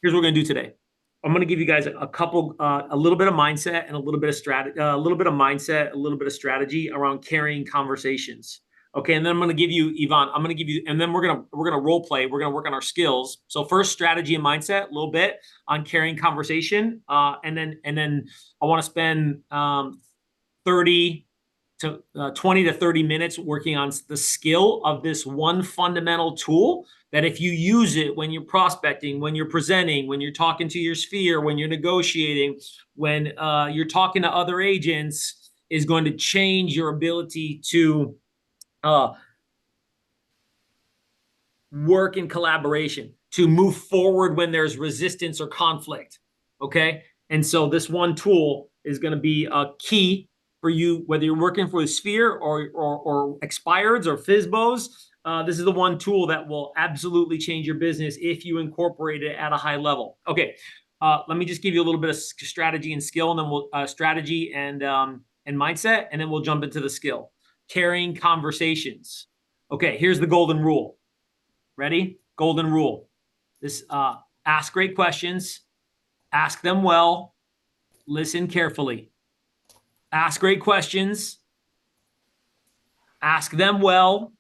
Here's what we're going to do today. I'm going to give you guys a little bit of mindset and a little bit of strategy, a little bit of mindset, a little bit of strategy around carrying conversations. Okay, and then I'm going to give you, Yvonne, I'm going to give you, and then we're gonna role play. We're gonna work on our skills. So first, strategy and mindset, a little bit on carrying conversation, and then I want to spend 30 to 20 to 30 minutes working on the skill of this one fundamental tool that if you use it when you're prospecting, when you're presenting, when you're talking to your sphere, when you're negotiating, when you're talking to other agents, is going to change your ability to work in collaboration, to move forward when there's resistance or conflict. Okay. And so this one tool is going to be a key for you, whether you're working for a sphere or expireds or FSBOs. This is the one tool that will absolutely change your business if you incorporate it at a high level. Okay. Let me just give you a little bit of strategy and skill, and then we'll strategy and mindset, and then we'll jump into the skill. Carrying conversations. Okay, here's the golden rule. Ready? Golden rule. This ask great questions, ask them well, listen carefully. Ask great questions, ask them well,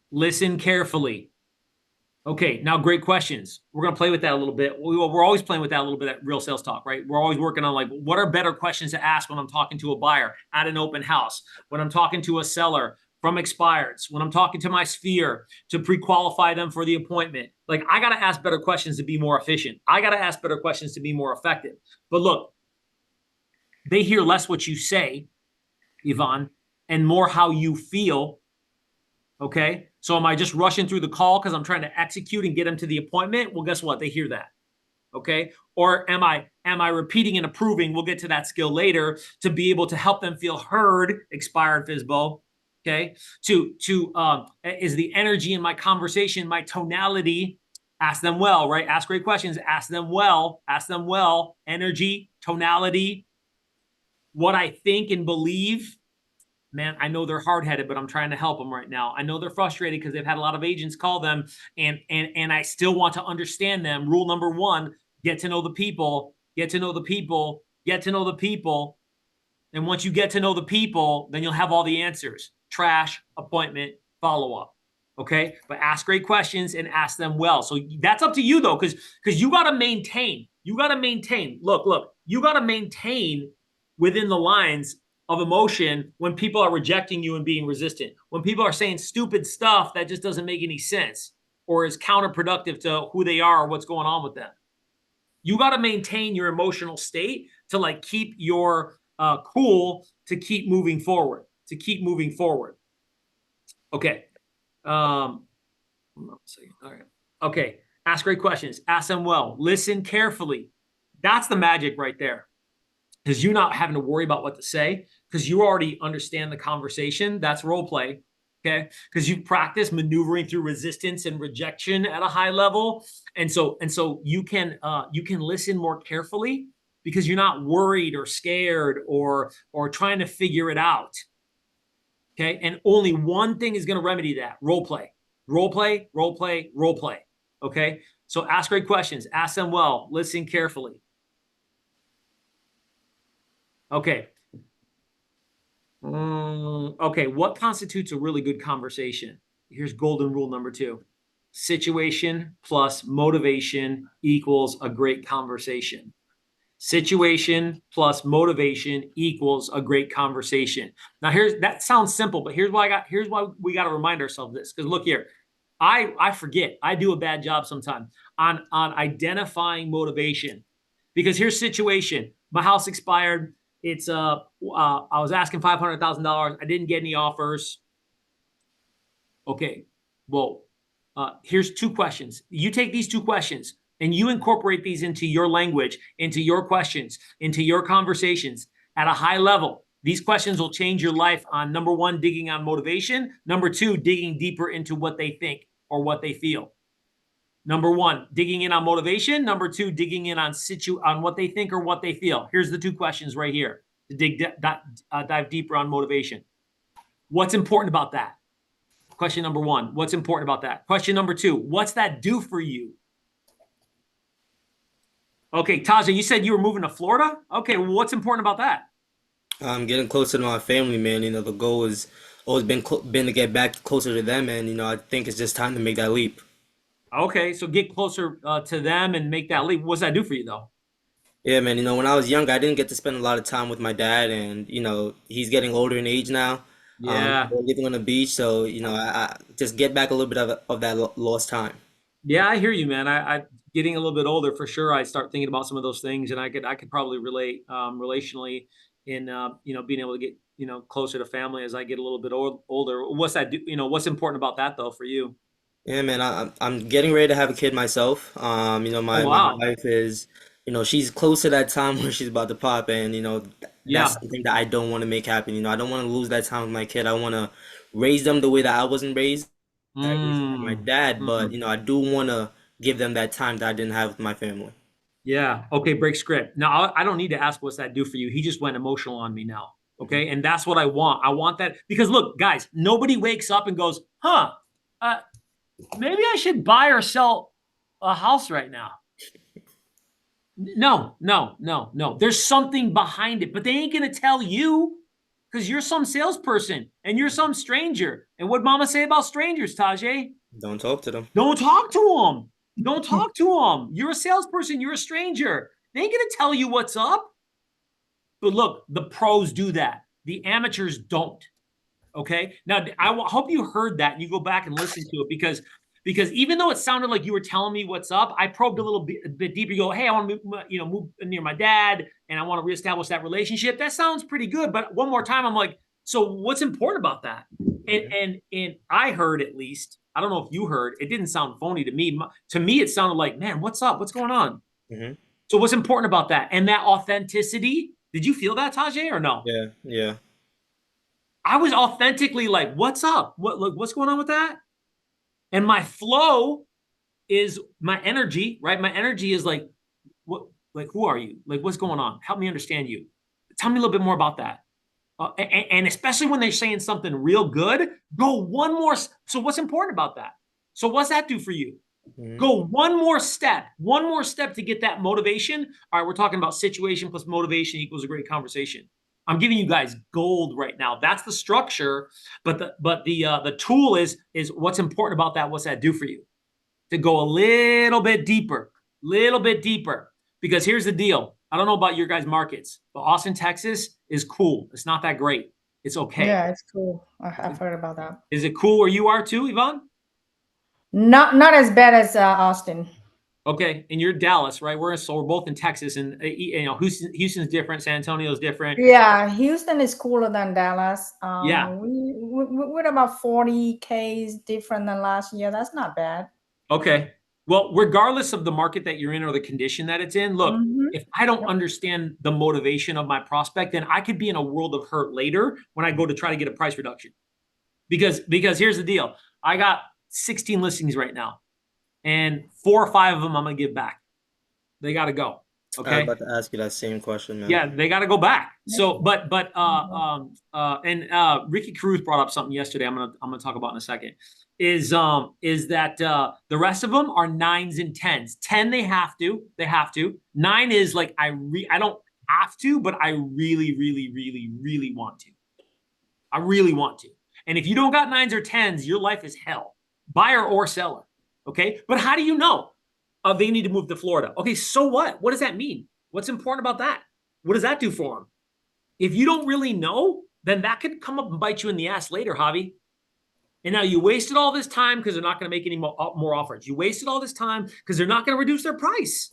listen carefully. Okay, now great questions. We're going to play with that a little bit. We're always playing with that a little bit at Real Sales Talk, right? We're always working on like, what are better questions to ask when I'm talking to a buyer at an open house, when I'm talking to a seller from expireds, when I'm talking to my sphere to pre-qualify them for the appointment. Like, I got to ask better questions to be more efficient. I got to ask better questions to be more effective. But look, they hear less what you say, Yvonne, and more how you feel. Okay. So am I just rushing through the call because I'm trying to execute and get them to the appointment? Well, guess what? They hear that. Okay. Or am I repeating and approving? We'll get to that skill later to be able to help them feel heard, expired FSBO. Okay. Is the energy in my conversation, my tonality, ask them well, right? Ask great questions, ask them well, energy, tonality, what I think and believe. Man, I know they're hard-headed, but I'm trying to help them right now. I know they're frustrated because they've had a lot of agents call them, and I still want to understand them. Rule number one, get to know the people, get to know the people, get to know the people. And once you get to know the people, then you'll have all the answers. Trash, appointment, follow-up. Okay? But ask great questions and ask them well. So that's up to you, though, because you got to maintain. You got to maintain. Look, you got to maintain within the lines of emotion when people are rejecting you and being resistant, when people are saying stupid stuff that just doesn't make any sense or is counterproductive to who they are or what's going on with them. You got to maintain your emotional state to like keep your cool, to keep moving forward, Okay. All right. Okay. Ask great questions. Ask them well. Listen carefully. That's the magic right there. Because you're not having to worry about what to say because you already understand the conversation. That's role play, okay? Because you've practiced maneuvering through resistance and rejection at a high level, and so you can listen more carefully because you're not worried or scared or trying to figure it out, okay? And only one thing is going to remedy that: role play, okay? So ask great questions, ask them well, listen carefully. Okay. Okay, what constitutes a really good conversation? Here's golden rule number 2. Situation plus motivation equals a great conversation. Situation plus motivation equals a great conversation. Now, that sounds simple, but here's why we got to remind ourselves this. Because look here, I forget. I do a bad job sometimes on identifying motivation. Because here's situation. My house expired. It's I was asking $500,000. I didn't get any offers. Okay, well, here's 2 questions. You take these 2 questions and you incorporate these into your language, into your questions, into your conversations at a high level. These questions will change your life on, number 1, digging on motivation. Number 2, digging deeper into what they think or what they feel. Number 1, digging in on motivation. Number 2, digging in on what they think or what they feel. Here's the 2 questions right here to dive deeper on motivation. What's important about that? Question number 1, what's important about that? Question number 2, what's that do for you? Okay, Taja, you said you were moving to Florida. Okay, well, what's important about that? Getting closer to my family, man. The goal has always been to get back closer to them, and I think it's just time to make that leap. Okay, so get closer to them and make that leap. What's that do for you, though? Yeah, man. When I was young, I didn't get to spend a lot of time with my dad, and he's getting older in age now. Yeah, We're living on the beach, so I just get back a little bit of that lost time. yeah, I hear you, man. I getting a little bit older for sure. I start thinking about some of those things, and I could probably relate relationally in being able to get closer to family as I get a little bit older. What's that do? What's important about that though for you? Yeah, man, I'm getting ready to have a kid myself. Oh My wow, wife is, she's close to that time where she's about to pop, and that's yeah. something that I don't want to make happen. I don't want to lose that time with my kid. I want to raise them the way that I wasn't raised, I raised by my Mm, dad, but mm. I do want to give them that time that I didn't have with my family. Yeah. Okay. Break script. Now, I don't need to ask what's that do for you. He just went emotional on me now. Hmm. Okay. And that's what I want. I want that because look, guys, nobody wakes up and goes, huh, uh, maybe I should buy or sell a house right now. No, no, no, no. There's something behind it, but they ain't going to tell you because you're some salesperson and you're some stranger. And what mama say about strangers, Tajay? Don't talk to them. Don't talk to them. Don't talk to them. You're a salesperson. You're a stranger. They ain't going to tell you what's up. But look, the pros do that. The amateurs don't. Okay. Now, hope you heard that and you go back and listen to it because even though it sounded like you were telling me what's up, I probed a bit deeper. You go, hey, I want to move near my dad and I want to reestablish that relationship. That sounds pretty good. But one more time, I'm like, so what's important about that? Hmm. And I heard at least, I don't know if you heard, it didn't sound phony to me. To me, it sounded like, man, what's up? What's going on? Hmm. So what's important about that? And that authenticity, did you feel that, Tajay, or no? Yeah, yeah. I was authentically like, what's up? What's going on with that? And my flow is my energy, right? My energy is what, who are you? Like, what's going on? Help me understand you. Tell me a little bit more about that. And especially when they're saying something real good, go one more. So, what's important about that? So, what's that do for you? Hmm. Go one more step to get that motivation. All right, we're talking about situation plus motivation equals a great conversation. I'm giving you guys gold right now. That's the structure, but the tool is what's important about that. What's that do for you? To go a little bit deeper. Because here's the deal. I don't know about your guys' markets, but Austin, Texas is cool. It's not that great. It's okay. Yeah, it's cool. I've heard about that. Is it cool where you are too, Yvonne? Not as bad as Austin. Okay, and you're Dallas, right? We're both in Texas, and Houston's different, San Antonio's different. Yeah, Houston is cooler than Dallas. Yeah. We're about 40 Ks different than last year. That's not bad. Okay. Well, regardless of the market that you're in or the condition that it's in, look, Mm-hmm. if I don't Yep. understand the motivation of my prospect, then I could be in a world of hurt later when I go to try to get a price reduction. Because here's the deal, I got 16 listings right now, and 4 or 5 of them I'm gonna give back. They got to go. I was Okay. about to ask you that same question, man. Yeah, they got to go back. Yep. So, but Mhm. Ricky Cruz brought up something yesterday. I'm gonna talk about in a second. Is that the rest of them are nines and tens. 10 they have to. Nine is like I don't have to, but I really, really, really, really want to. I really want to. And if you don't got nines or tens, your life is hell, buyer or seller. Okay, but how do you know? They need to move to Florida. Okay, so what? What does that mean? What's important about that? What does that do for them? If you don't really know, then that could come up and bite you in the ass later, Javi. And now you wasted all this time because they're not going to make any more offers. You wasted all this time because they're not going to reduce their price.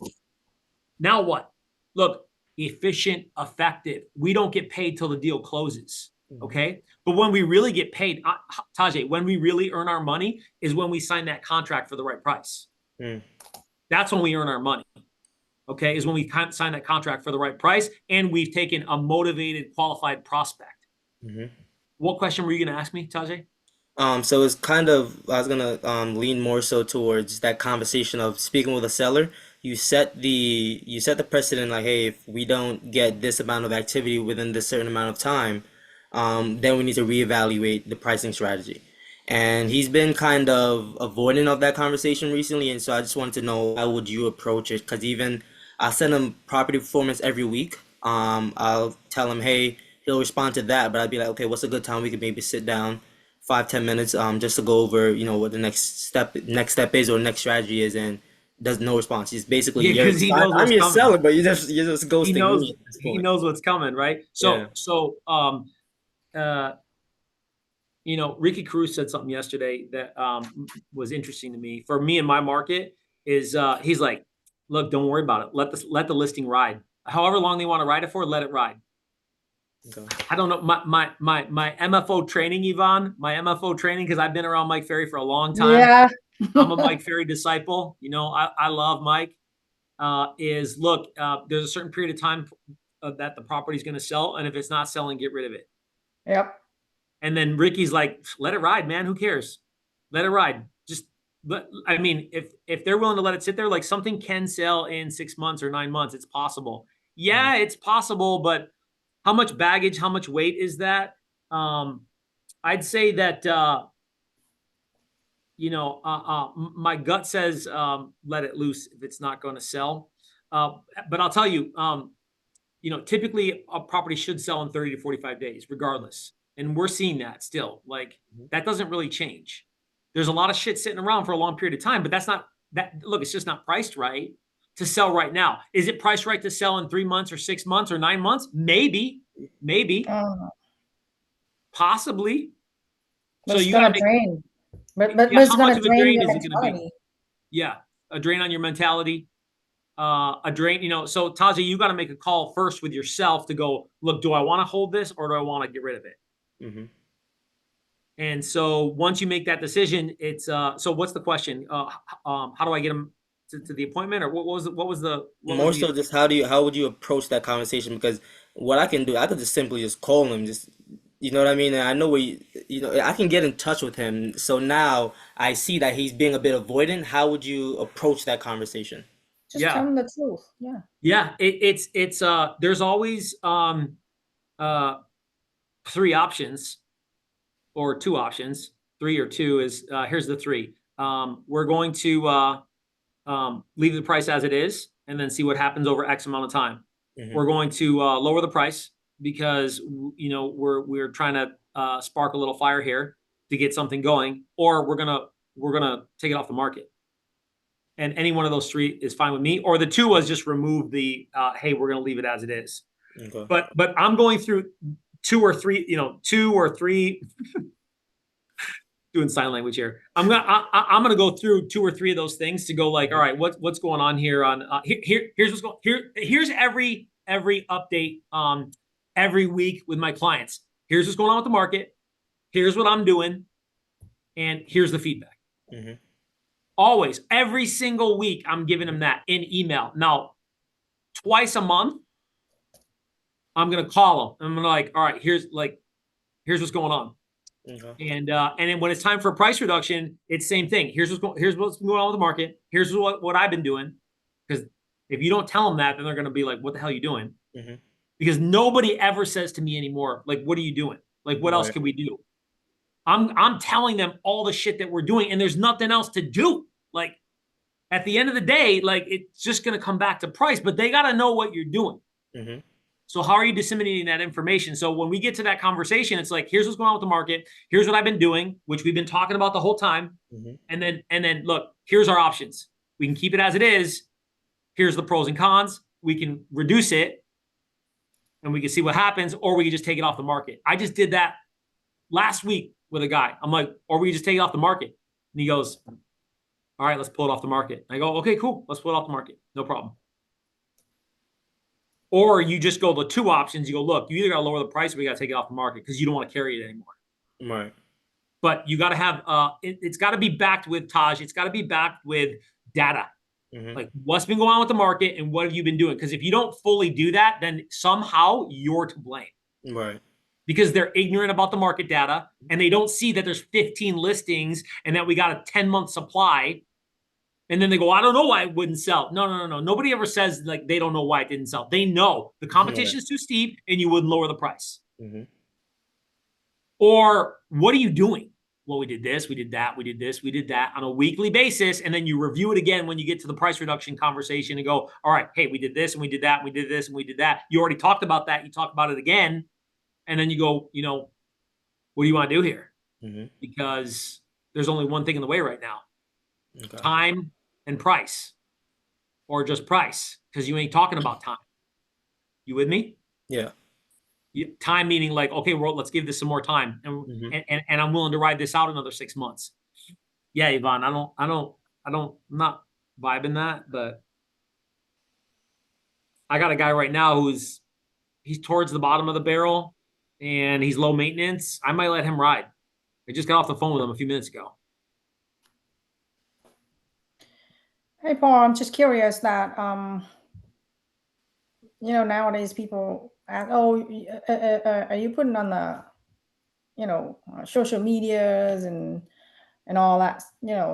Now what? Look, efficient, effective. We don't get paid till the deal closes. Hmm. Okay. But when we really get paid, Tajay, when we really earn our money is when we sign that contract for the right price. Hmm. That's when we earn our money. Okay. Is when we sign that contract for the right price and we've taken a motivated, qualified prospect. Hmm. What question were you going to ask me, Tajay? So it's kind of I was gonna lean more so towards that conversation of speaking with a seller. You set the precedent like, hey, if we don't get this amount of activity within this certain amount of time, then we need to reevaluate the pricing strategy. And he's been kind of avoidant of that conversation recently, and so I just wanted to know how would you approach it? Because even I'll send him property performance every week. I'll tell him, hey, he'll respond to that, but I'd be like, okay, what's a good time we could maybe sit down, 5, 10 minutes, just to go over, what the next step is or next strategy is, and does no response. He's basically, Yeah, because he knows I'm what's your coming. seller, but you're just He ghosting knows me at this he point. knows what's coming, right? Yeah. Uh, Ricky Cruz said something yesterday that was interesting to me. For me in my market, is he's like, look, don't worry about it. Let the listing ride. However long they want to ride it for, let it ride. Okay. I don't know my MFO training, Yvonne, my MFO training, because I've been around Mike Ferry for a long time. Yeah. I'm a Mike Ferry disciple. I love Mike. Is look, there's a certain period of time that the property's going to sell, and if it's not selling, get rid of it. Yep. And then Ricky's like, let it ride, man. Who cares? Let it ride. I mean, if they're willing to let it sit there, like something can sell in 6 months or 9 months, it's possible. Yeah, it's possible, but how much baggage, how much weight is that? I'd say that, my gut says let it loose if it's not going to sell. But I'll tell you, typically a property should sell in 30 to 45 days, regardless. And we're seeing that still. Like, that doesn't really change. There's a lot of shit sitting around for a long period of time, but that's not that. Look, it's just not priced right to sell right now. Is it priced right to sell in 3 months or 6 months or 9 months? Maybe, possibly. But So it's you got to gonna make, drain. But yeah, it's how much gonna of a drain drain your is it going to be? mentality. Yeah, a drain on your mentality. A drain, so Taja, you got to make a call first with yourself to go, look, do I want to hold this or do I want to get rid of it? Mm-hmm. And so once you make that decision, it's so what's the question? How do I get them to the appointment, or what was More the so, just how would you approach that conversation? Because what I can do, I could just simply just call him, just you know what I mean. And I know I can get in touch with him. So now I see that he's being a bit avoidant. How would you approach that conversation? Just tell yeah them the truth. Yeah. yeah it's there's always uh 3 options or 2 options. 3 or 2 is here's the 3. We're going to leave the price as it is and then see what happens over X amount of time. Mm-hmm. We're going to lower the price because we're trying to spark a little fire here to get something going, or we're gonna take it off the market. And any one of those 3 is fine with me. Or the 2 was just remove the hey, we're gonna leave it as it is. Okay. But I'm going through 2 or 3 doing sign language here. I'm gonna go through 2 or 3 of those things to go like, all right, what's going on here on here's what's going here's every update every week with my clients. Here's what's going on with the market. Here's what I'm doing, and here's the feedback. Mm-hmm. Always, every single week, I'm giving them that in email. Now, twice a month, I'm gonna call them. I'm gonna like, all right, here's what's going on. Okay. And then when it's time for a price reduction, it's same thing. Here's what's going on with the market. Here's what I've been doing. Because if you don't tell them that, then they're going to be like, "What the hell are you doing?" Mm-hmm. Because nobody ever says to me anymore, like, "What are you doing? Like, what else Right. can we do?" I'm telling them all the shit that we're doing, and there's nothing else to do. Like, at the end of the day, like, it's just going to come back to price, but they got to know what you're doing. Mm-hmm. So how are you disseminating that information? So when we get to that conversation, it's like, here's what's going on with the market. Here's what I've been doing, which we've been talking about the whole time. Mm-hmm. And then look, here's our options. We can keep it as it is. Here's the pros and cons. We can reduce it and we can see what happens, or we can just take it off the market. I just did that last week with a guy. I'm like, or we just take it off the market. And he goes, all right, let's pull it off the market. I go, okay, cool. Let's pull it off the market. No problem. Or you just go the 2 options. You go, look, you either got to lower the price or we got to take it off the market because you don't want to carry it anymore. Right. But you got to have, it's got to be backed with Taj. It's got to be backed with data. Mm-hmm. Like what's been going on with the market and what have you been doing? Because if you don't fully do that, then somehow you're to blame. Right. Because they're ignorant about the market data and they don't see that there's 15 listings and that we got a 10-month supply. And then they go, I don't know why it wouldn't sell. No. Nobody ever says like they don't know why it didn't sell. They know the competition is too steep and you wouldn't lower the price. Mm-hmm. Or what are you doing? well, we did this, we did that, we did this, we did that on a weekly basis. And then you review it again when you get to the price reduction conversation and go, all right, hey, we did this and we did that, and we did this and we did that. You already talked about that. You talk about it again. And then you go, what do you want to do here? Because there's only one thing in the way right now. Okay. Time and price, or just price, because you ain't talking about time. You with me? Yeah. Time meaning like, okay, well, let's give this some more time, and I'm willing to ride this out another 6 months. Yeah, Yvonne, I'm not vibing that, but I got a guy right now he's towards the bottom of the barrel and he's low maintenance. I might let him ride. I just got off the phone with him a few minutes ago. Hey, Paul, I'm just curious that, nowadays people ask, oh, are you putting on the, social medias and all that,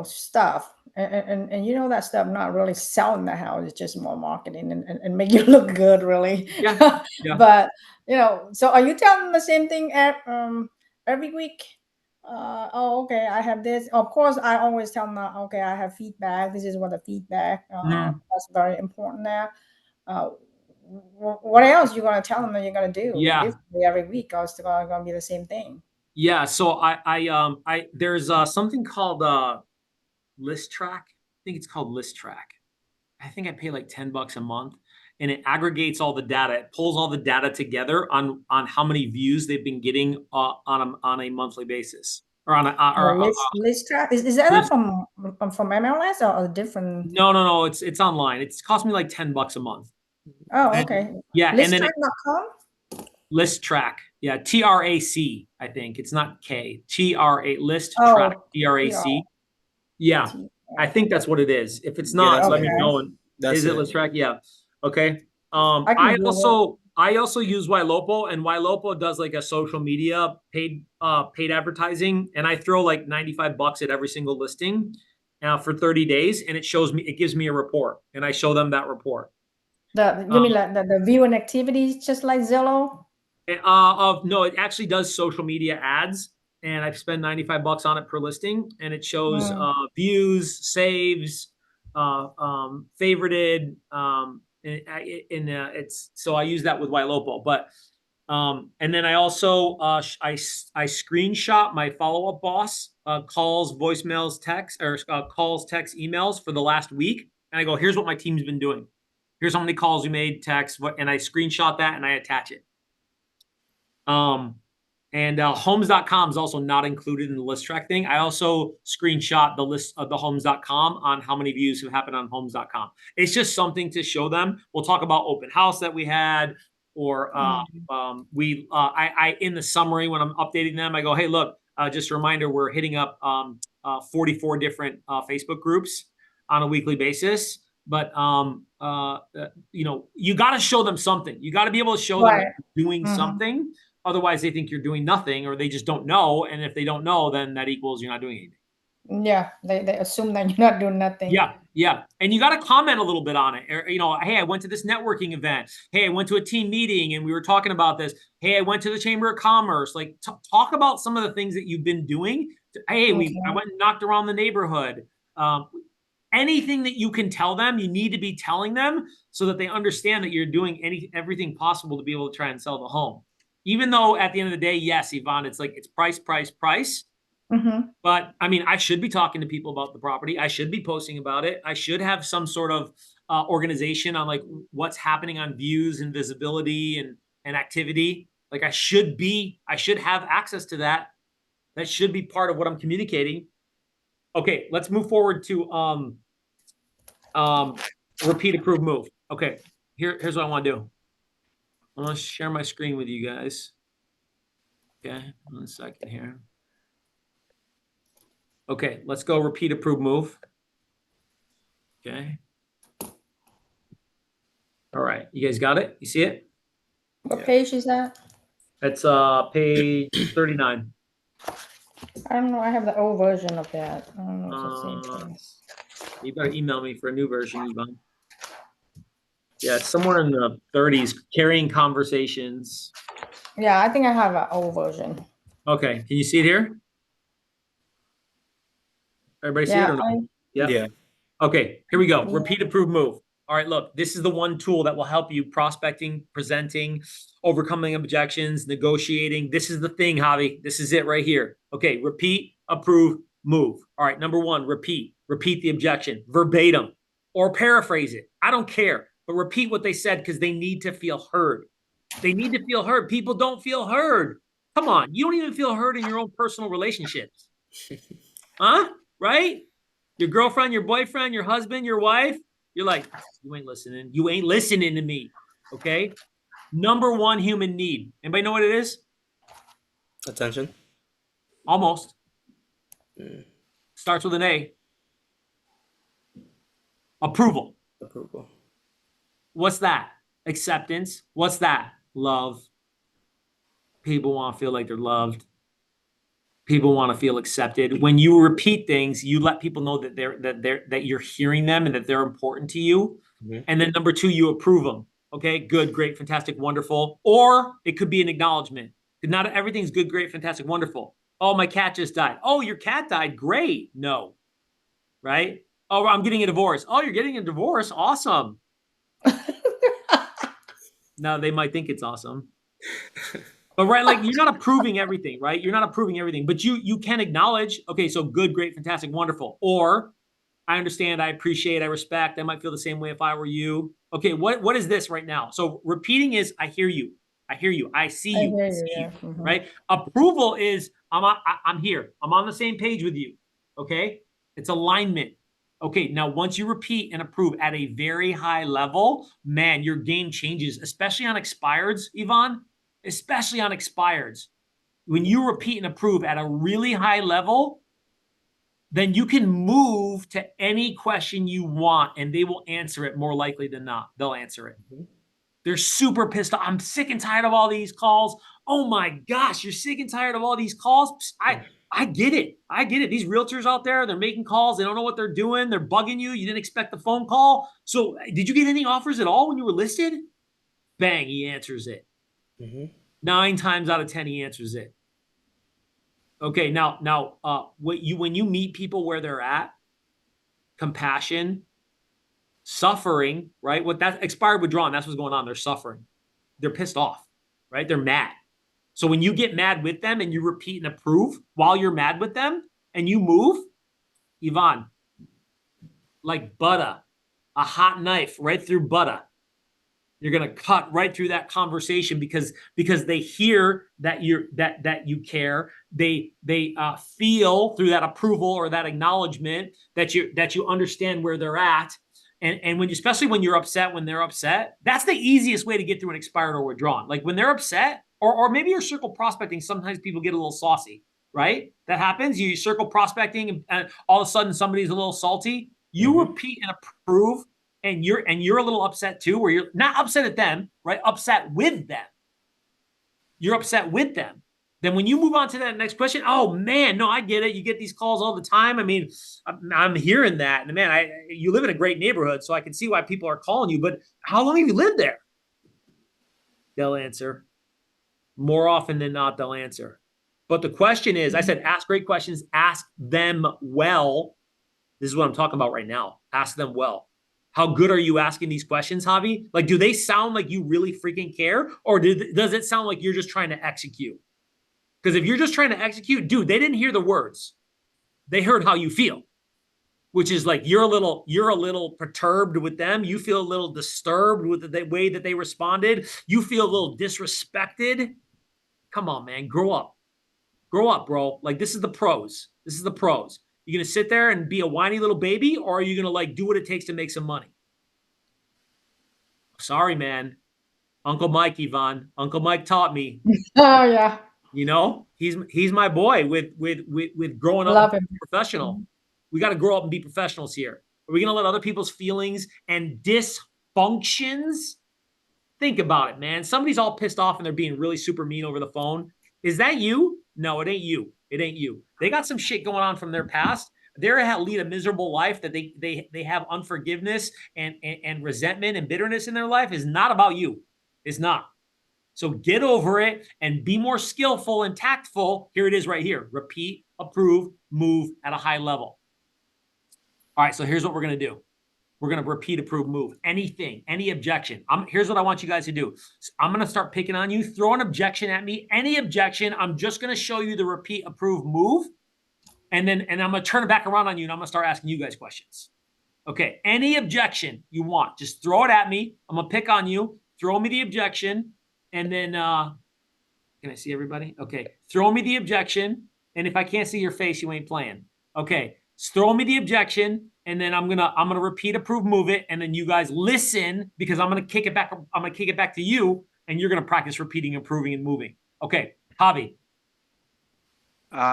stuff. And that stuff not really selling the house. It's just more marketing and make you look good, really. Yeah. But, so are you telling them the same thing every week? Oh, okay, I have this. Of course, I always tell them, okay, I have feedback. This is what the feedback, that's very important there. What else you going to tell them that you're going to do? Yeah. Every week, or it's going to be the same thing. Yeah. So there's something called List Track. I think it's called List Track. I think I pay like $10 a month, and it aggregates all the data. It pulls all the data together on how many views they've been getting on a monthly basis, or on a List Track. Is that from MLS or a different? No. It's online. It's cost me like $10 a month. Oh, okay. Yeah. Listtrack.com? List Track. Yeah. TRAC, I think. It's not K. TRA. List Track. TRAC. Yeah. I think that's what it is. If it's not, let me know. Is it List Track? Yeah. Okay. I also use Ylopo, and Ylopo does like a social media paid advertising, and I throw like $95 at every single listing for 30 days, and it gives me a report, and I show them that report. You mean like the viewing activities, just like Zillow? No, it actually does social media ads, and I spend $95 on it per listing, and it shows views, saves, favorited, it's so I use that with Ylopo, but and then I also I screenshot my follow-up boss calls, voicemails, text, or calls, text, emails for the last week, and I go, here's what my team's been doing. Here's how many calls we made, text, and I screenshot that and I attach it. And homes.com is also not included in the list track thing. I also screenshot the list of the homes.com on how many views have happened on homes.com. It's just something to show them. We'll talk about open house that we had, or I in the summary when I'm updating them, I go, hey, look, just a reminder, we're hitting up 44 different Facebook groups on a weekly basis. But you got to show them something. You got to be able to show them that you're doing something. Otherwise, they think you're doing nothing, or they just don't know. And if they don't know, then that equals you're not doing anything. Yeah, they assume that you're not doing nothing. Yeah. And you got to comment a little bit on it. Or, hey, I went to this networking event. Hey, I went to a team meeting and we were talking about this. Hey, I went to the Chamber of Commerce. Like, talk about some of the things that you've been doing. Hey, I went and knocked around the neighborhood. Anything that you can tell them, you need to be telling them so that they understand that you're doing everything possible to be able to try and sell the home. Even though at the end of the day, yes, Yvonne, it's like it's price. But I mean, I should be talking to people about the property. I should be posting about it. I should have some sort of organization on like what's happening on views and visibility and activity. Like I should have access to that. That should be part of what I'm communicating. Okay, let's move forward to repeat, approve, move. Okay, here's what I want to do. I want to share my screen with you guys. Okay, 1 second here. Okay, let's go repeat, approve, move. Okay. All right, you guys got it? You see it? What page is that? That's page 39. I don't know. I have the old version of that. I don't know if it's the same thing. You better email me for a new version, Yvonne. Yeah, it's somewhere in the 30s, carrying conversations. Yeah, I think I have an old version. Okay, can you see it here? Everybody see it Yeah, or no? Yep. Yeah. Okay, here we go. yeah. Repeat, approve, move. All right, look, this is the one tool that will help you prospecting, presenting, overcoming objections, negotiating. This is the thing, Javi. This is it right here. Okay, repeat, approve, move. All right, number one, repeat. Repeat the objection verbatim or paraphrase it. I don't care, but repeat what they said because they need to feel heard. They need to feel heard. People don't feel heard. Come on, you don't even feel heard in your own personal relationships. Huh? Right? Your girlfriend, your boyfriend, your husband, your wife, you're like, you ain't listening. You ain't listening to me. Okay. Number one human need. Anybody know what it is? Attention. Almost. Mm. Starts with an A. Approval. Approval. What's that? Acceptance. What's that? Love. People want to feel like they're loved. People want to feel accepted. When you repeat things, you let people know that you're hearing them and that they're important to you. Mm-hmm. And then number two, you approve them. Okay, good, great, fantastic, wonderful. Or it could be an acknowledgement. Not everything's good, great, fantastic, wonderful. Oh, my cat just died. Oh, your cat died. Great. No. Right? Oh, I'm getting a divorce. Oh, you're getting a divorce. Awesome. Now they might think it's awesome. But right, like you're not approving everything, right? You're not approving everything, but you can acknowledge, okay, so good, great, fantastic, wonderful. Or I understand, I appreciate, I respect. I might feel the same way if I were you. Okay, what is this right now? So repeating is I hear you. I hear you. I see I you. hear I you. see Yeah. you. Right? Approval is I'm here. I'm on the same page with you. Okay? It's alignment. Okay, now once you repeat and approve at a very high level, man, your game changes, especially on expireds, Yvonne, especially on expireds. When you repeat and approve at a really high level, then you can move to any question you want and they will answer it more likely than not. They'll answer it. Mm-hmm. They're super pissed off. I'm sick and tired of all these calls. Oh my gosh, you're sick and tired of all these calls. I get it. I get it. These realtors out there, they're making calls. They don't know what they're doing. They're bugging you. You didn't expect the phone call. So did you get any offers at all when you were listed? Bang, he answers it. Mm-hmm. 9 times out of 10, he answers it. Okay, now, when you meet people where they're at, compassion, suffering, right? What that expired withdrawn, that's what's going on. They're suffering. They're pissed off, right? They're mad. So when you get mad with them and you repeat and approve while you're mad with them and you move, Yvonne, like butter, a hot knife right through butter. You're going to cut right through that conversation because they hear that you care. They feel through that approval or that acknowledgement that you understand where they're at. And when especially when you're upset, when they're upset, that's the easiest way to get through an expired or withdrawn. Like when they're upset, or maybe you're circle prospecting. Sometimes people get a little saucy, right? That happens. You circle prospecting, and all of a sudden somebody's a little salty. You Mm-hmm. repeat and approve. And you're a little upset too, where you're not upset at them, right? Upset with them. You're upset with them. Then when you move on to that next question, oh man, no, I get it. You get these calls all the time. I mean, I'm hearing that, and man, you live in a great neighborhood, so I can see why people are calling you. But how long have you lived there? They'll answer. More often than not, they'll answer. But the question is, I said, ask great questions. Ask them well. This is what I'm talking about right now. Ask them well. How good are you asking these questions, Javi? Like, do they sound like you really freaking care? Or does it sound like you're just trying to execute? Because if you're just trying to execute, dude, they didn't hear the words. They heard how you feel, which is like you're a little perturbed with them. You feel a little disturbed with the way that they responded. You feel a little disrespected. Come on, man, grow up. Grow up, bro. Like, this is the pros. This is the pros. You gonna sit there and be a whiny little baby, or are you gonna like do what it takes to make some money? Sorry, man. Uncle Mike, Yvonne. Uncle Mike taught me. Oh yeah. You know, he's my boy with growing up Love and him. being professional. We got to grow up and be professionals here. Are we gonna let other people's feelings and dysfunctions? Think about it, man. Somebody's all pissed off and they're being really super mean over the phone. Is that you? No, it ain't you. It ain't you. They got some shit going on from their past. They lead a miserable life that they have unforgiveness and resentment and bitterness in their life. Is not about you. It's not. So get over it and be more skillful and tactful. Here it is right here. Repeat, approve, move at a high level. All right, so here's what we're going to do. We're going to repeat, approve, move. Anything, any objection. Here's what I want you guys to do. I'm going to start picking on you. Throw an objection at me. Any objection. I'm just going to show you the repeat, approve, move. And I'm going to turn it back around on you, and I'm going to start asking you guys questions. Okay, any objection you want, just throw it at me. I'm going to pick on you. Throw me the objection. And then, can I see everybody? Okay, throw me the objection. And if I can't see your face, you ain't playing. Okay, throw me the objection. And then I'm gonna repeat, approve, move it, and then you guys listen because I'm gonna kick it back. I'm gonna kick it back to you, and you're gonna practice repeating, improving, and moving. Okay, Javi.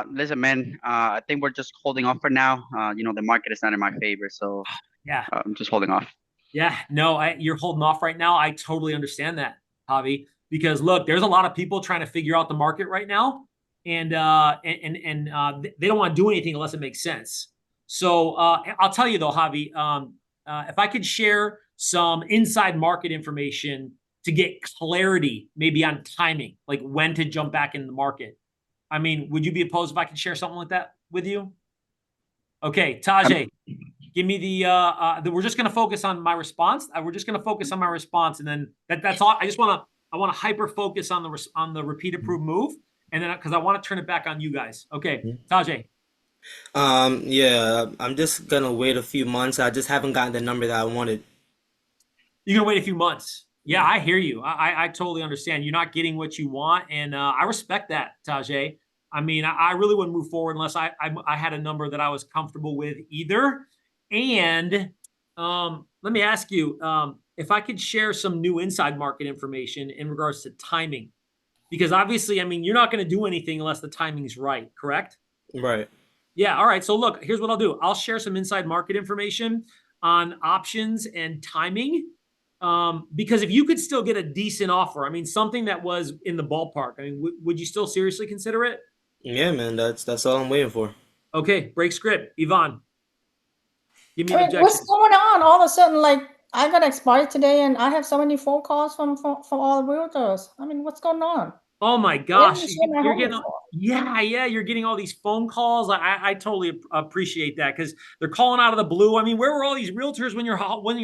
Listen, man. I think we're just holding off for now. The market is not in my favor, so Yeah, I'm just holding off. yeah. No, you're holding off right now. I totally understand that, Javi. Because look, there's a lot of people trying to figure out the market right now, and they don't want to do anything unless it makes sense. So I'll tell you though, Javi, if I could share some inside market information to get clarity, maybe on timing, like when to jump back in the market. I mean, would you be opposed if I could share something like that with you? Okay, Tajay, give me we're just going to focus on my response. We're just going to focus on my response, and then that's all. I want to hyper focus on the repeat, approve, move, and then because I want to turn it back on you guys. Okay, Tajay. Yeah, I'm just gonna wait a few months. I just haven't gotten the number that I wanted. You're gonna wait a few months. Yeah, I hear you. I totally understand. You're not getting what you want, and I respect that, Tajay. I mean, I really wouldn't move forward unless I had a number that I was comfortable with either. And let me ask you, if I could share some new inside market information in regards to timing, because obviously, I mean, you're not going to do anything unless the timing's right, correct? Right. Yeah. All right. So look, here's what I'll do. I'll share some inside market information on options and timing. Because if you could still get a decent offer, I mean, something that was in the ballpark, I mean, would you still seriously consider it? Yeah, man, that's all I'm waiting for. Okay. Break script. Yvonne, give me I an mean, what's objection. going on? All of a sudden, like I got expired today, and I have so many phone calls from all the realtors. I mean, what's going on? Oh my They haven't gosh. sold my You're home getting, before. yeah, you're getting all these phone calls. I totally appreciate that because they're calling out of the blue. I mean, where were all these realtors when your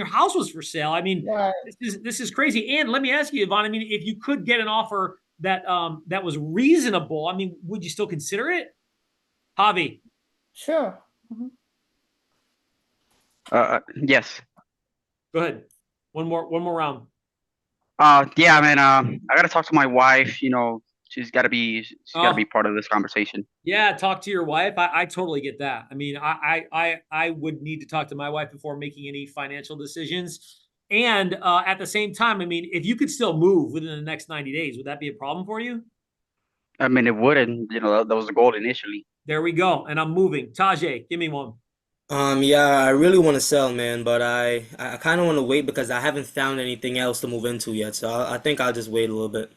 house was for sale? I mean, Right. this is crazy. And let me ask you, Yvonne, I mean, if you could get an offer that was reasonable, I mean, would you still consider it? Javi, Sure. Mhm. Yes. go ahead. One more round. Yeah, man. I gotta talk to my wife. She's gotta be Oh, part of this conversation. yeah, talk to your wife. I totally get that. I mean, I would need to talk to my wife before making any financial decisions. And at the same time, I mean, if you could still move within the next 90 days, would that be a problem for you? I mean, it wouldn't. That was the goal initially. There we go. And I'm moving. Tajay, give me one. Yeah, I really want to sell, man, but I kind of want to wait because I haven't found anything else to move into yet. So I think I'll just wait a little bit.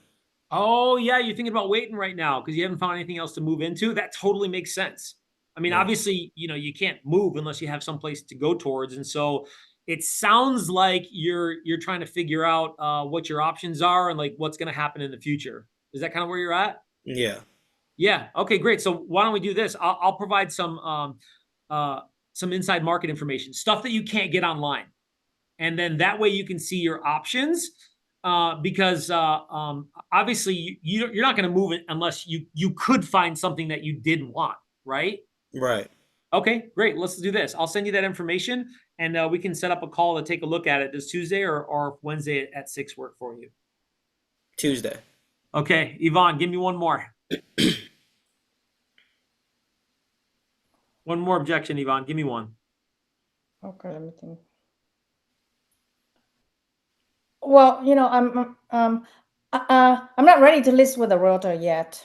Oh, yeah, you're thinking about waiting right now because you haven't found anything else to move into. That totally makes sense. I mean, Yeah. obviously, you can't move unless you have someplace to go towards. And so it sounds like you're trying to figure out what your options are and like what's going to happen in the future. Is that kind of where you're at? Yeah. Yeah. Okay, great. So why don't we do this? I'll provide some inside market information, stuff that you can't get online. And then that way you can see your options because obviously you're not going to move it unless you could find something that you did want, right? Right. Okay, great. Let's do this. I'll send you that information and we can set up a call to take a look at it. Does Tuesday or Wednesday at 6 work for you? Tuesday. Okay, Yvonne, give me one more. One more objection, Yvonne. Give me one. Okay, let me think. Well, I'm not ready to list with a realtor yet.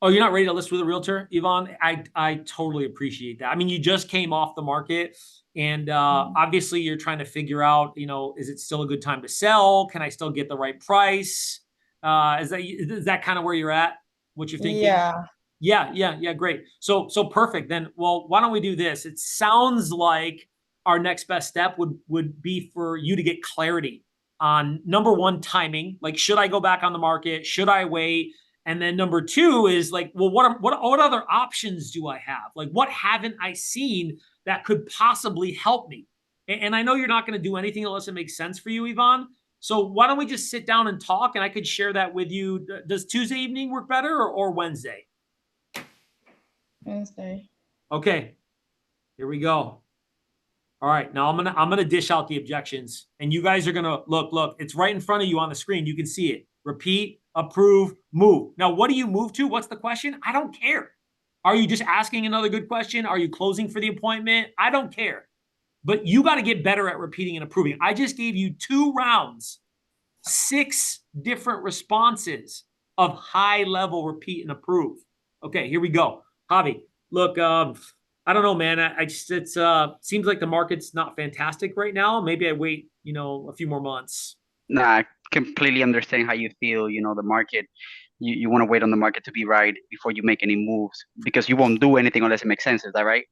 Oh, you're not ready to list with a realtor, Yvonne? I totally appreciate that. I mean, you just came off the market and obviously you're trying to figure out, is it still a good time to sell? Can I still get the right price? Is that kind of where you're at? What you're thinking? Yeah. Yeah, great. So perfect. Then, well, why don't we do this? It sounds like our next best step would be for you to get clarity on number one, timing. Like, should I go back on the market? Should I wait? And then number two is like, well, what other options do I have? Like, what haven't I seen that could possibly help me. And I know you're not going to do anything unless it makes sense for you, Yvonne. So why don't we just sit down and talk, and I could share that with you. Does Tuesday evening work better, or Wednesday? Wednesday. Okay, here we go. All right, now I'm gonna dish out the objections, and you guys are gonna look. It's right in front of you on the screen. You can see it. Repeat, approve, move. Now, what do you move to? What's the question? I don't care. Are you just asking another good question? Are you closing for the appointment? I don't care. But you got to get better at repeating and approving. I just gave you 2 rounds, 6 different responses of high level repeat and approve. Okay, here we go. Javi, look, I don't know, man. I just, it's seems like the market's not fantastic right now. Maybe I wait, a few more months. Nah, I completely understand how you feel. The market, you want to wait on the market to be right before you make any moves because you won't do anything unless it makes sense. Is that right?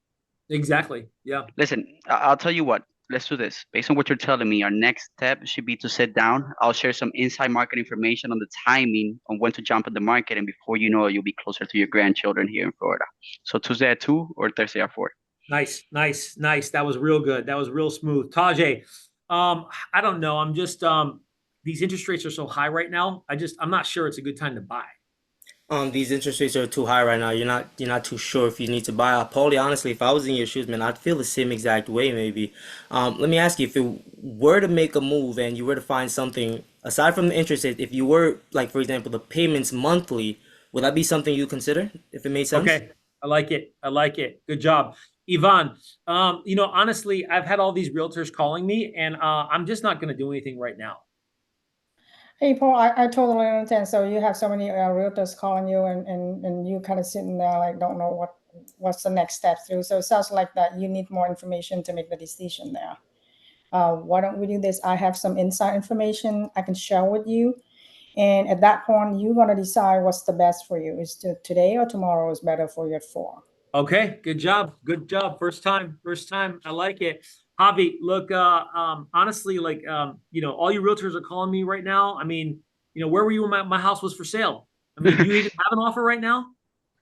Exactly. Yeah. Listen, I'll tell you what. Let's do this. Based on what you're telling me, our next step should be to sit down. I'll share some inside market information on the timing on when to jump in the market, and before you know it, you'll be closer to your grandchildren here in Florida. So Tuesday at 2 or Thursday at 4. Nice. That was real good. That was real smooth. Tajay, I don't know. I'm just these interest rates are so high right now. I'm not sure it's a good time to buy. These interest rates are too high right now. You're not too sure if you need to buy. Pauly, honestly, if I was in your shoes, man, I'd feel the same exact way maybe. Let me ask you, if you were to make a move and you were to find something aside from the interest rate, if you were like, for example, the payments monthly, would that be something you consider if it made sense? Okay. I like it. Good job. Yvonne, honestly, I've had all these realtors calling me, and I'm just not going to do anything right now. Hey, Paul, I totally understand. So you have so many realtors calling you, and you kind of sitting there like don't know what's the next step through. So it sounds like that you need more information to make the decision there. Why don't we do this? I have some inside information I can share with you. And at that point, you're going to decide what's the best for you. Is today or tomorrow is better for you at 4? Okay, good job. First time. I like it. Javi, look, honestly, like, all you realtors are calling me right now. I mean, where were you when my house was for sale? I mean, do you even have an offer right now?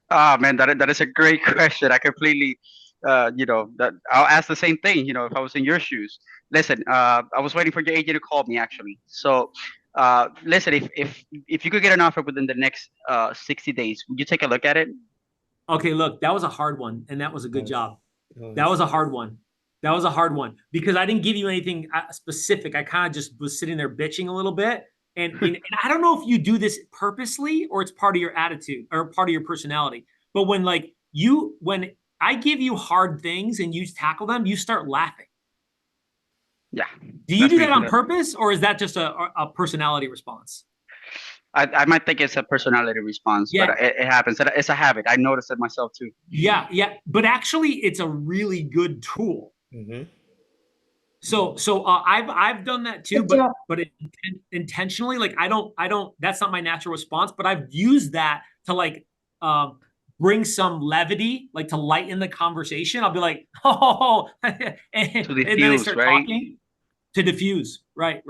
Ah, man, that is a great question. I completely, that I'll ask the same thing. If I was in your shoes. Listen, I was waiting for your agent to call me actually. So, listen, if you could get an offer within the next 60 days, would you take a look at it? Okay, look, that was a hard one, and that was a good job. Oh, That was a hard one. Because I didn't give you anything specific. I kind of just was sitting there bitching a little bit. And I don't know if you do this purposely or it's part of your attitude or part of your personality. But when I give you hard things and you tackle them, you start laughing. Yeah. Do you do that on purpose, or is that just a personality response? I might think it's a personality response, Yeah. but it happens. It's a habit. I noticed it myself too. Yeah. But actually, it's a really good tool. Mm-hmm. So I've done that too, but intentionally, like I don't. That's not my natural response. But I've used that to bring some levity, like to lighten the conversation. I'll be like, oh, and then I start talking. To diffuse, right.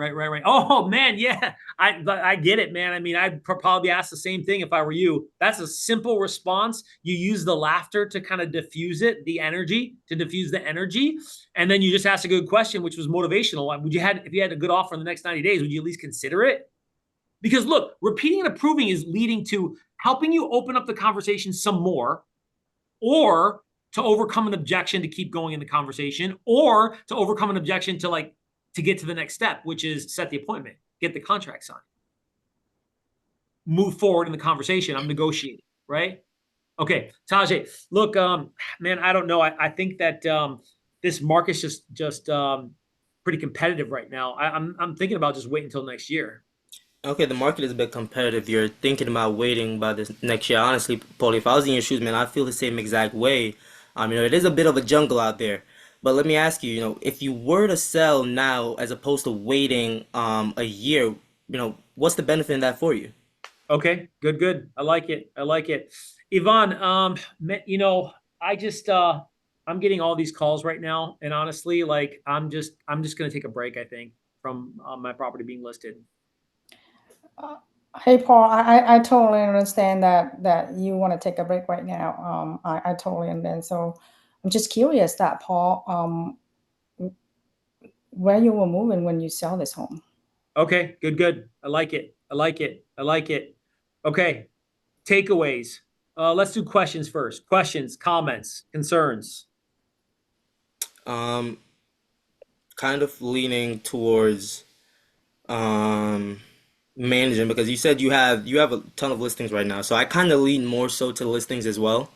Oh man, yeah, I get it, man. I mean, I'd probably ask the same thing if I were you. That's a simple response. You use the laughter to kind of diffuse the energy, and then you just ask a good question, which was motivational. If you had a good offer in the next 90 days, would you at least consider it? Because look, repeating and approving is leading to helping you open up the conversation some more, or to overcome an objection to keep going in the conversation, or to overcome an objection to get to the next step, which is set the appointment, get the contract signed, move forward in the conversation. I'm negotiating, right? Okay, Tajay, look, man, I don't know. I think that this market's just pretty competitive right now. I'm thinking about just waiting until next year. Okay, the market is a bit competitive. You're thinking about waiting by this next year. Honestly, Paulie, if I was in your shoes, man, I feel the same exact way. It is a bit of a jungle out there. But let me ask you, if you were to sell now as opposed to waiting a year, what's the benefit in that for you? Okay, good. I like it. Yvonne, I just I'm getting all these calls right now, and honestly, like I'm just gonna take a break, I think, from my property being listed. Hey, Paul, I totally understand that you want to take a break right now. I totally understand. So I'm just curious that Paul, where you were moving when you sell this home. Okay, good. I like it. Okay, takeaways. Let's do questions first. Questions, comments, concerns. Um, kind of leaning towards managing because you said you have a ton of listings right now. So I kind of lean more so to listings as well.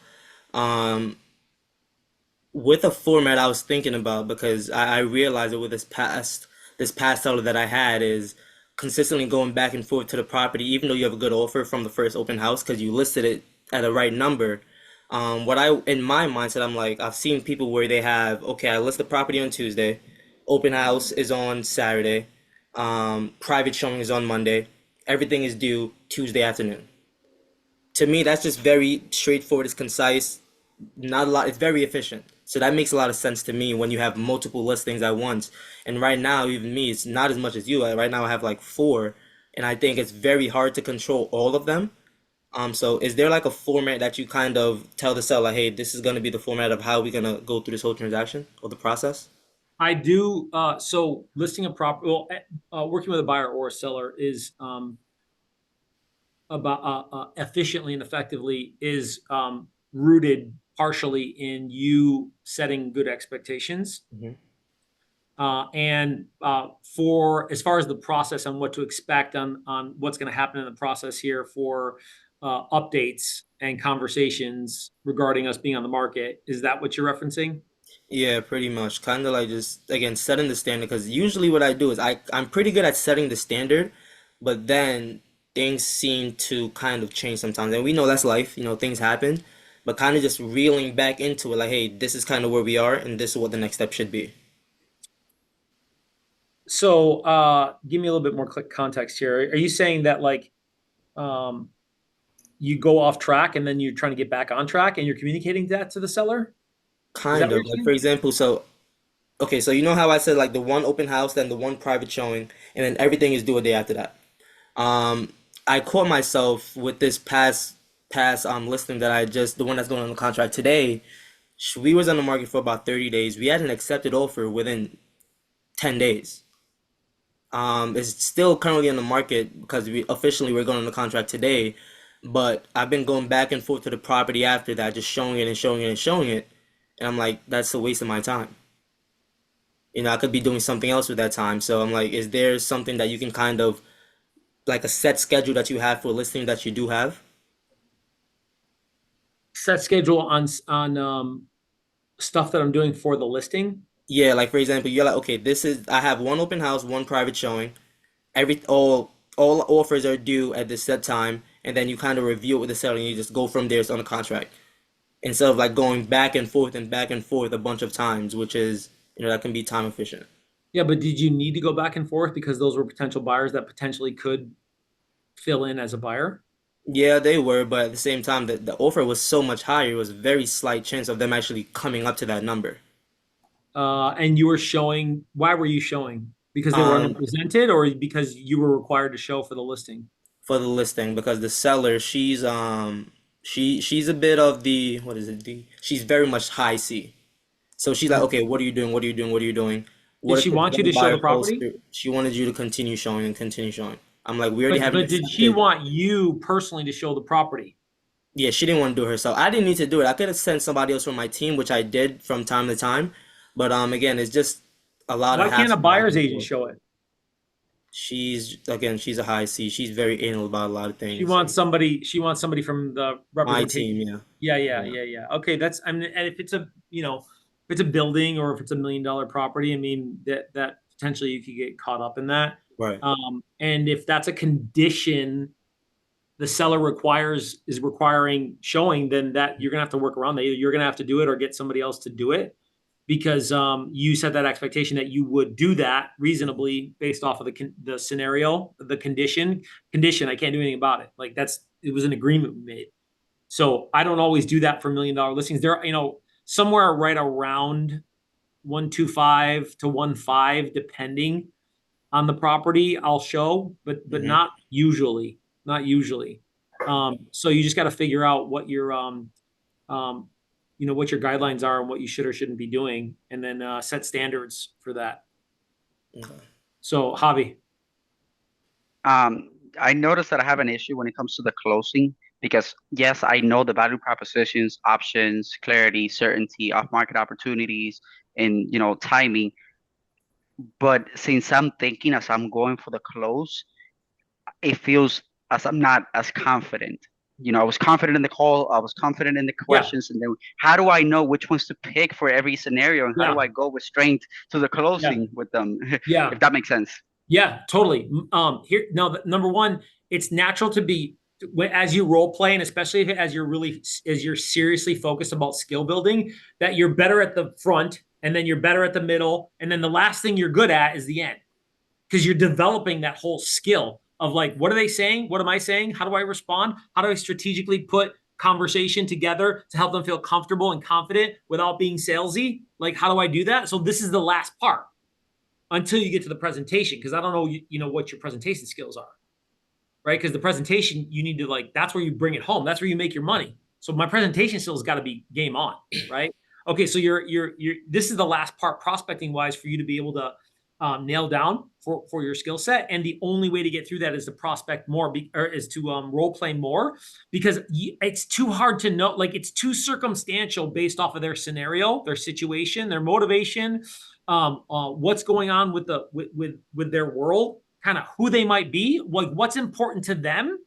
Um, with a format I was thinking about because I realized that with this past seller that I had is consistently going back and forth to the property, even though you have a good offer from the first open house because you listed it at the right number. What I in my mindset, I'm like, I've seen people where they have, okay, I list the property on Tuesday, open house is on Saturday, private showing is on Monday, everything is due Tuesday afternoon. To me, that's just very straightforward, it's concise, not a lot, it's very efficient. So that makes a lot of sense to me when you have multiple listings at once. And right now, even me, it's not as much as you. Right now I have like four, and I think it's very hard to control all of them. So is there like a format that you kind of tell the seller, hey, this is gonna be the format of how we're gonna go through this whole transaction or the process? I do. So listing a property, well, working with a buyer or a seller is about efficiently and effectively is rooted partially in you setting good expectations. Hmm. And for as far as the process on what to expect on what's going to happen in the process here for updates and conversations regarding us being on the market, is that what you're referencing? Yeah, pretty much. Kind of like just again setting the standard because usually what I do is I'm pretty good at setting the standard, but then things seem to kind of change sometimes. And we know that's life, things happen, but kind of just reeling back into it like, hey, this is kind of where we are and this is what the next step should be. So give me a little bit more context here. Are you saying that like um, you go off track and then you're trying to get back on track and you're communicating that to the seller? Is that Kind what of you're like for saying? example, so okay, so you know how I said like the one open house, then the one private showing, and then everything is due a day after that. Um, I caught myself with this past listing that I just the one that's going on the contract today. We was on the market for about 30 days. We had an accepted offer within 10 days. It's still currently on the market because we officially we're going on the contract today, but I've been going back and forth to the property after that, just showing it and showing it and showing it, and I'm like, that's a waste of my time. I could be doing something else with that time. So I'm like, is there something that you can kind of like a set schedule that you have for a listing that you do have? Set schedule on stuff that I'm doing for the listing. Yeah, like for example, you're like, okay, this is I have one open house, one private showing. All offers are due at this set time, and then you kind of review it with the seller and you just go from there. It's on the contract. Instead of like going back and forth a bunch of times, which is, that can be time efficient. Yeah, but did you need to go back and forth because those were potential buyers that potentially could fill in as a buyer? Yeah, they were, but at the same time, the offer was so much higher. It was very slight chance of them actually coming up to that number. And you were showing, why were you showing? Because they were Um, underrepresented or because you were required to show for the listing? for the listing because the seller, she's a bit of the what is it? She's very much high C. So she's like, okay, what are you doing? What are you doing? What are you doing? Did What she if want you the to show buyer the falls property? through? She wanted you to continue showing and continue showing. I'm like, we already have an But did she accepted. want you personally to show the property? Yeah, she didn't want to do it herself. I didn't need to do it. I could have sent somebody else from my team, which I did from time to time. But again, it's just a lot of Why can't a hassle back buyer's and agent forth. show it? She's a high C. She's very anal about a lot of things. She wants somebody from the My representation. team, yeah. Yeah. Yeah. Okay, that's I mean, and if it's a, if it's a building or if it's $1 million property, I mean that potentially you could get caught up in that. Right. And if that's a condition the seller is requiring showing, then that you're gonna have to work around that. Either you're gonna have to do it or get somebody else to do it because you set that expectation that you would do that reasonably based off of the scenario, the condition. I can't do anything about it. Like it was an agreement we made. So I don't always do that for $1 million listings. There, somewhere right around 125 to 1.5, depending on the property, I'll show, but Hmm. not usually, not usually. So you just got to figure out what your um what your guidelines are and what you should or shouldn't be doing, and then set standards for that. Okay. So, Javi. I noticed that I have an issue when it comes to the closing because yes, I know the value propositions, options, clarity, certainty, off-market opportunities, and timing. But since I'm thinking as I'm going for the close, it feels as I'm not as confident. I was confident in the call, I was confident in the Yeah. questions, and then how do I know which ones to pick for every scenario, and how Yeah. do I go with strength to the closing with them? Yeah. If that makes sense. Yeah, totally. Here now, number one, it's natural to be as you role play, and especially as you're seriously focused about skill building, that you're better at the front, and then you're better at the middle, and then the last thing you're good at is the end, because you're developing that whole skill of like, what are they saying? What am I saying? How do I respond? How do I strategically put conversation together to help them feel comfortable and confident without being salesy? Like, how do I do that? So this is the last part until you get to the presentation, because I don't know, what your presentation skills are, right? Because the presentation, you need to that's where you bring it home. That's where you make your money. So my presentation skills got to be game on, right? Okay, so this is the last part prospecting wise for you to be able to nail down for your skill set. And the only way to get through that is to prospect more, or is to role play more, because it's too hard to know. Like, it's too circumstantial based off of their scenario, their situation, their motivation, what's going on with their world, kind of who they might be, like what's important to them.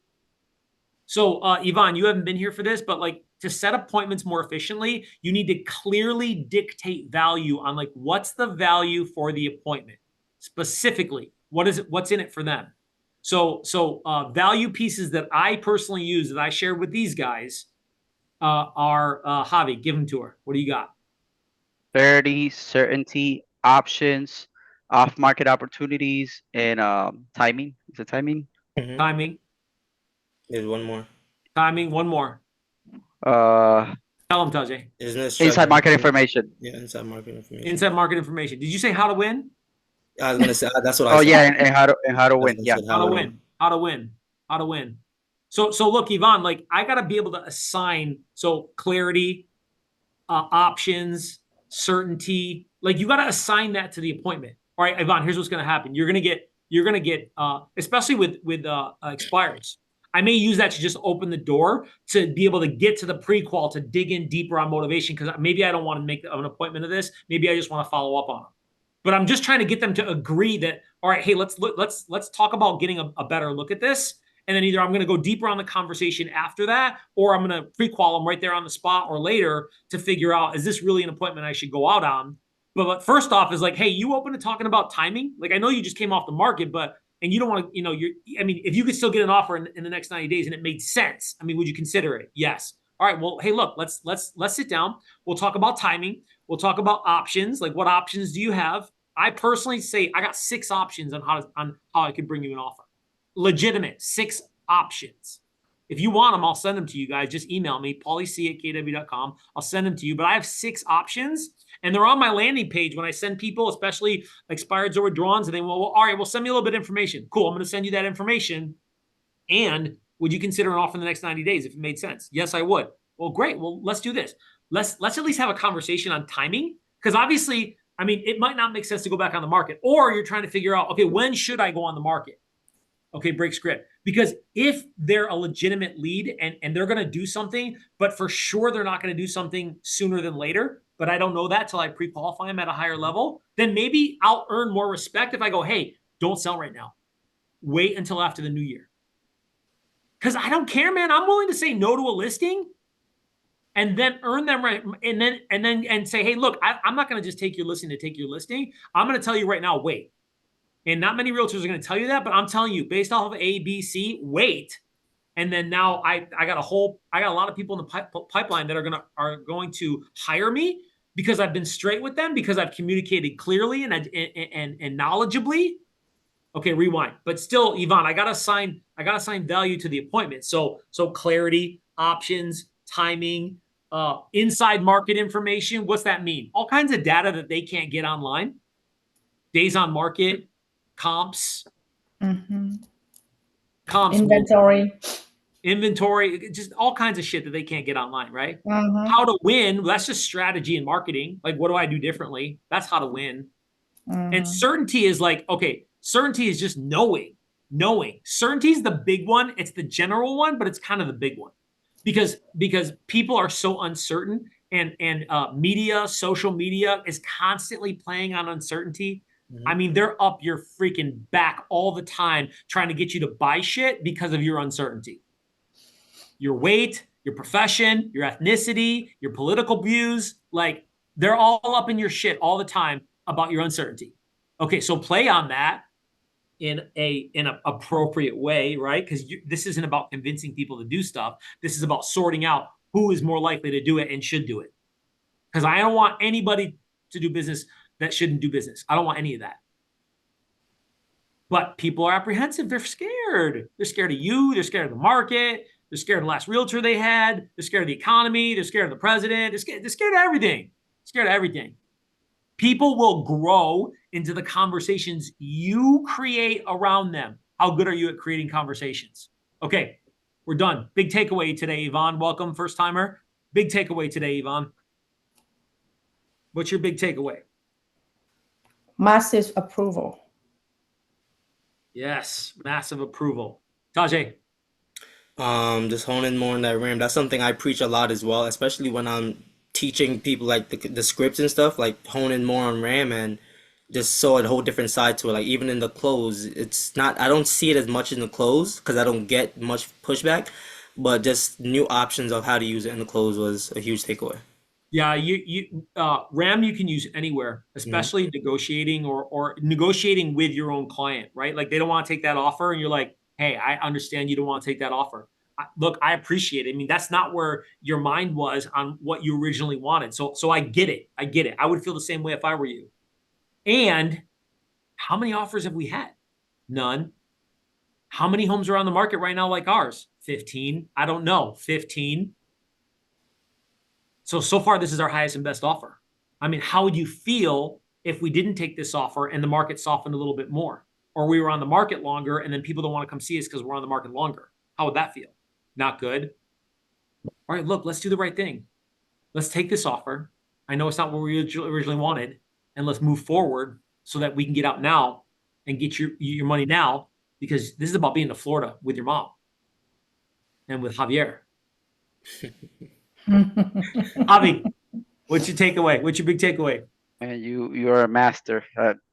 So, Yvonne, you haven't been here for this, but to set appointments more efficiently, you need to clearly dictate value on what's the value for the appointment. Specifically, what is it? What's in it for them? So value pieces that I personally use, that I shared with these guys, are Javi, give them to her. What do you got? Clarity, certainty, options, off-market opportunities, and timing. Is it timing? Mm-hmm. Timing. There's one more. Timing. One more. Uh, Tell them, Tajay. Inside market information. Yeah, inside market information. Inside market information. Did you say how to win? I was gonna say that's what I Oh said. yeah, and how to win. Yeah. How to win. So look, Yvonne, I gotta be able to assign clarity, options, certainty. You gotta assign that to the appointment. All right, Yvonne, here's what's gonna happen. You're gonna get especially with expireds. I may use that to just open the door to be able to get to the pre-qual, to dig in deeper on motivation, because maybe I don't want to make an appointment of this. Maybe I just want to follow up on them. But I'm just trying to get them to agree that, all right, hey, let's talk about getting a better look at this. And then either I'm going to go deeper on the conversation after that, or I'm going to pre-qual them right there on the spot or later to figure out, is this really an appointment I should go out on? But first off is hey, you open to talking about timing? I know you just came off the market, and you don't want to, if you could still get an offer in the next 90 days and it made sense, would you consider it? Yes. All right, well, hey, look, let's sit down. We'll talk about timing. We'll talk about options. What options do you have? I personally say I got 6 options on how I could bring you an offer. Legitimate 6 options. If you want them, I'll send them to you guys. Just email me, paulyc@kw.com. I'll send them to you. But I have 6 options, and they're on my landing page when I send people, especially expireds or withdrawals, and they will, all right, well, send me a little bit of information. Cool, I'm going to send you that information. And would you consider an offer in the next 90 days if it made sense? Yes, I would. Well, great. Well, let's do this. Let's at least have a conversation on timing, because obviously, it might not make sense to go back on the market, or you're trying to figure out, okay, when should I go on the market? Okay, break script. Because if they're a legitimate lead and they're going to do something, but for sure they're not going to do something sooner than later, but I don't know that till I pre-qualify them at a higher level, then maybe I'll earn more respect if I go, hey, don't sell right now. Wait until after the new year. Because I don't care, man. I'm willing to say no to a listing and then earn them right, and say, hey, look, I'm not going to just take your listing to take your listing. I'm going to tell you right now, wait. And not many realtors are going to tell you that, but I'm telling you, based off of A, B, C, wait. And then now I got a lot of people in the pipeline that are going to hire me because I've been straight with them, because I've communicated clearly and knowledgeably. Okay, rewind. But still, Yvonne, I gotta assign value to the appointment. So clarity, options, timing, inside market information. What's that mean? All kinds of data that they can't get online. Days on market, comps. Mm-hmm. Comps. Inventory. inventory, just all kinds of shit that they can't get online, right? Mm-hmm. How to win, that's just strategy and marketing. Like, what do I do differently? That's how to win. And certainty is like, okay, certainty is just knowing. Certainty is the big one. It's the general one, but it's kind of the big one because people are so uncertain, and media, social media is constantly playing on uncertainty. I mean, they're up your freaking back all the time trying to get you to buy shit because of your uncertainty. Your weight, your profession, your ethnicity, your political views, like they're all up in your shit all the time about your uncertainty. Okay, so play on that in an appropriate way, right? Because this isn't about convincing people to do stuff. This is about sorting out who is more likely to do it and should do it. Because I don't want anybody to do business that shouldn't do business. I don't want any of that. But people are apprehensive. They're scared. They're scared of you. They're scared of the market. They're scared of the last realtor they had. They're scared of the economy. They're scared of the president. They're scared of everything. Scared of everything. People will grow into the conversations you create around them. How good are you at creating conversations? Okay, we're done. Big takeaway today, Yvonne. Welcome, first timer. Big takeaway today, Yvonne. What's your big takeaway? Massive approval. Yes, massive approval. Tajay. Just hone in more on that RAM. That's something I preach a lot as well, especially when I'm teaching people like the scripts and stuff, like hone in more on RAM and just saw a whole different side to it. Like even in the close, it's not, I don't see it as much in the close because I don't get much pushback, but just new options of how to use it in the close was a huge takeaway. Yeah, RAM you can use anywhere, especially negotiating or negotiating with your own client, right? Like they don't want to take that offer, and you're like, hey, I understand you don't want to take that offer. Look, I appreciate it. I mean, that's not where your mind was on what you originally wanted. So I get it. I get it. I would feel the same way if I were you. And how many offers have we had? None. How many homes are on the market right now like ours? 15. I don't know. 15. So far, this is our highest and best offer. I mean, how would you feel if we didn't take this offer and the market softened a little bit more? Or we were on the market longer and then people don't want to come see us because we're on the market longer? How would that feel? Not good. All right, look, let's do the right thing. Let's take this offer. I know it's not what we originally wanted, and let's move forward so that we can get out now and get your money now, because this is about being to Florida with your mom and with Javier. Javi, what's your takeaway? What's your big takeaway? And you're a master.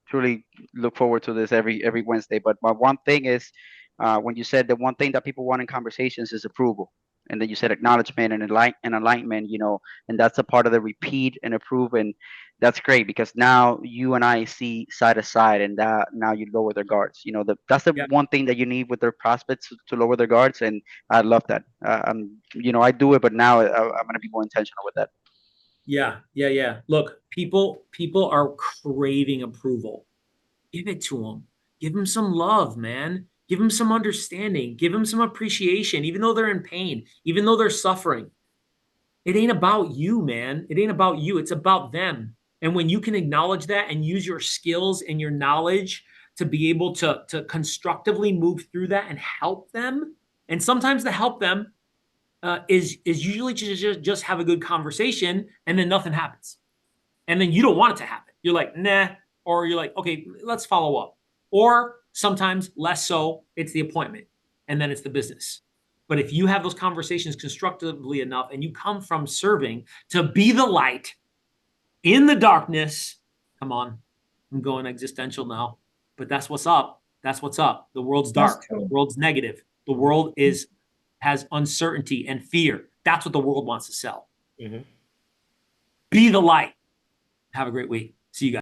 Truly look forward to this every Wednesday. But my one thing is, when you said the one thing that people want in conversations is approval, and then you said acknowledgement and alignment, and that's a part of the repeat and approve, and that's great because now you and I see side to side, and that now you lower their guards. That's the one thing that you need with their prospects to lower their guards, and I love that. I do it, but now I'm gonna be more intentional with that. Yeah. Look, people are craving approval. Give it to them. Give them some love, man. Give them some understanding. Give them some appreciation, even though they're in pain, even though they're suffering. It ain't about you, man. It ain't about you. It's about them. And when you can acknowledge that and use your skills and your knowledge to be able to constructively move through that and help them, and sometimes to help them is usually just have a good conversation, and then nothing happens. And then you don't want it to happen. You're like, nah. Or you're like, okay, let's follow up. Or sometimes less so, it's the appointment, and then it's the business. But if you have those conversations constructively enough and you come from serving to be the light in the darkness, come on, I'm going existential now, but that's what's up. That's what's up. The world's dark. The world's negative. The world has uncertainty and fear. That's what the world wants to sell. Be the light. Have a great week. See you guys.